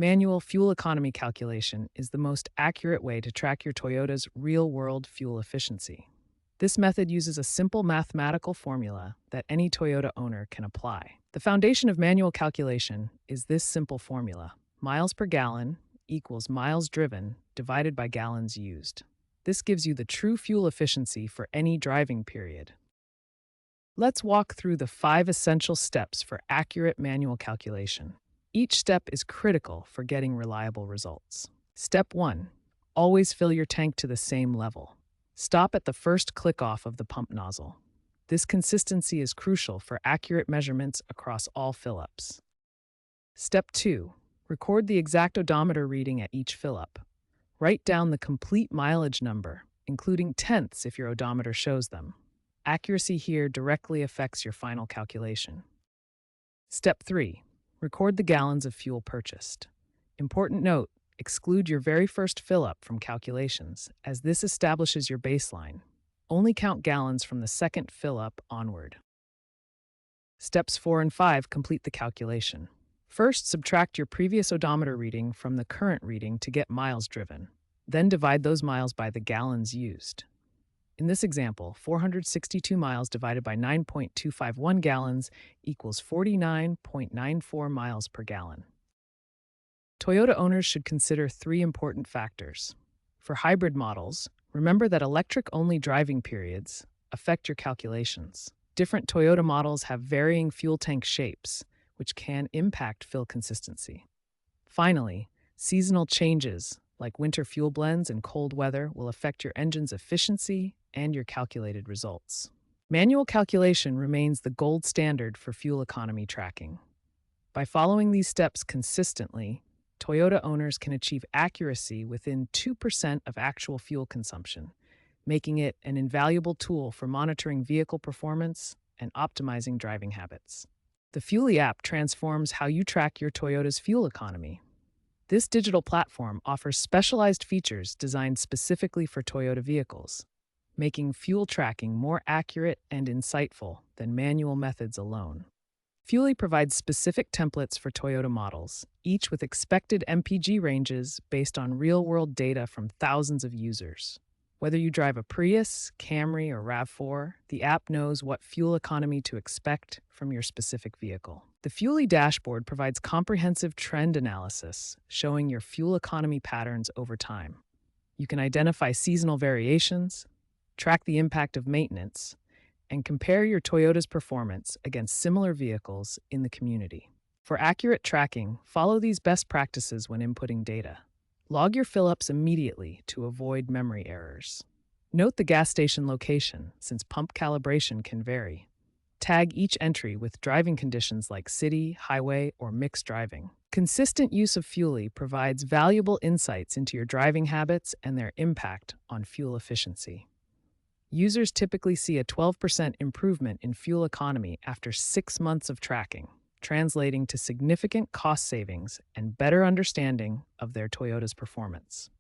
Manual fuel economy calculation is the most accurate way to track your Toyota's real-world fuel efficiency. This method uses a simple mathematical formula that any Toyota owner can apply. The foundation of manual calculation is this simple formula: miles per gallon equals miles driven divided by gallons used. This gives you the true fuel efficiency for any driving period. Let's walk through the 5 essential steps for accurate manual calculation. Each step is critical for getting reliable results. Step 1. Always fill your tank to the same level. Stop at the first click-off of the pump nozzle. This consistency is crucial for accurate measurements across all fill-ups. Step 2. Record the exact odometer reading at each fill-up. Write down the complete mileage number, including tenths if your odometer shows them. Accuracy here directly affects your final calculation. Step 3. Record the gallons of fuel purchased. Important note: exclude your very first fill-up from calculations, as this establishes your baseline. Only count gallons from the second fill-up onward. Steps 4 and 5 complete the calculation. First, subtract your previous odometer reading from the current reading to get miles driven. Then divide those miles by the gallons used. In this example, 462 miles divided by 9.251 gallons equals 49.94 miles per gallon. Toyota owners should consider 3 important factors. For hybrid models, remember that electric-only driving periods affect your calculations. Different Toyota models have varying fuel tank shapes, which can impact fill consistency. Finally, seasonal changes, like winter fuel blends and cold weather, will affect your engine's efficiency and your calculated results. Manual calculation remains the gold standard for fuel economy tracking. By following these steps consistently, Toyota owners can achieve accuracy within 2% of actual fuel consumption, making it an invaluable tool for monitoring vehicle performance and optimizing driving habits. The Fuelie app transforms how you track your Toyota's fuel economy. This digital platform offers specialized features designed specifically for Toyota vehicles, making fuel tracking more accurate and insightful than manual methods alone. Fuelie provides specific templates for Toyota models, each with expected MPG ranges based on real-world data from thousands of users. Whether you drive a Prius, Camry, or RAV4, the app knows what fuel economy to expect from your specific vehicle. The Fuelie dashboard provides comprehensive trend analysis, showing your fuel economy patterns over time. You can identify seasonal variations, track the impact of maintenance, and compare your Toyota's performance against similar vehicles in the community. For accurate tracking, follow these best practices when inputting data. Log your fill-ups immediately to avoid memory errors. Note the gas station location, since pump calibration can vary. Tag each entry with driving conditions like city, highway, or mixed driving. Consistent use of Fuelie provides valuable insights into your driving habits and their impact on fuel efficiency. Users typically see a 12% improvement in fuel economy after 6 months of tracking, translating to significant cost savings and better understanding of their Toyota's performance.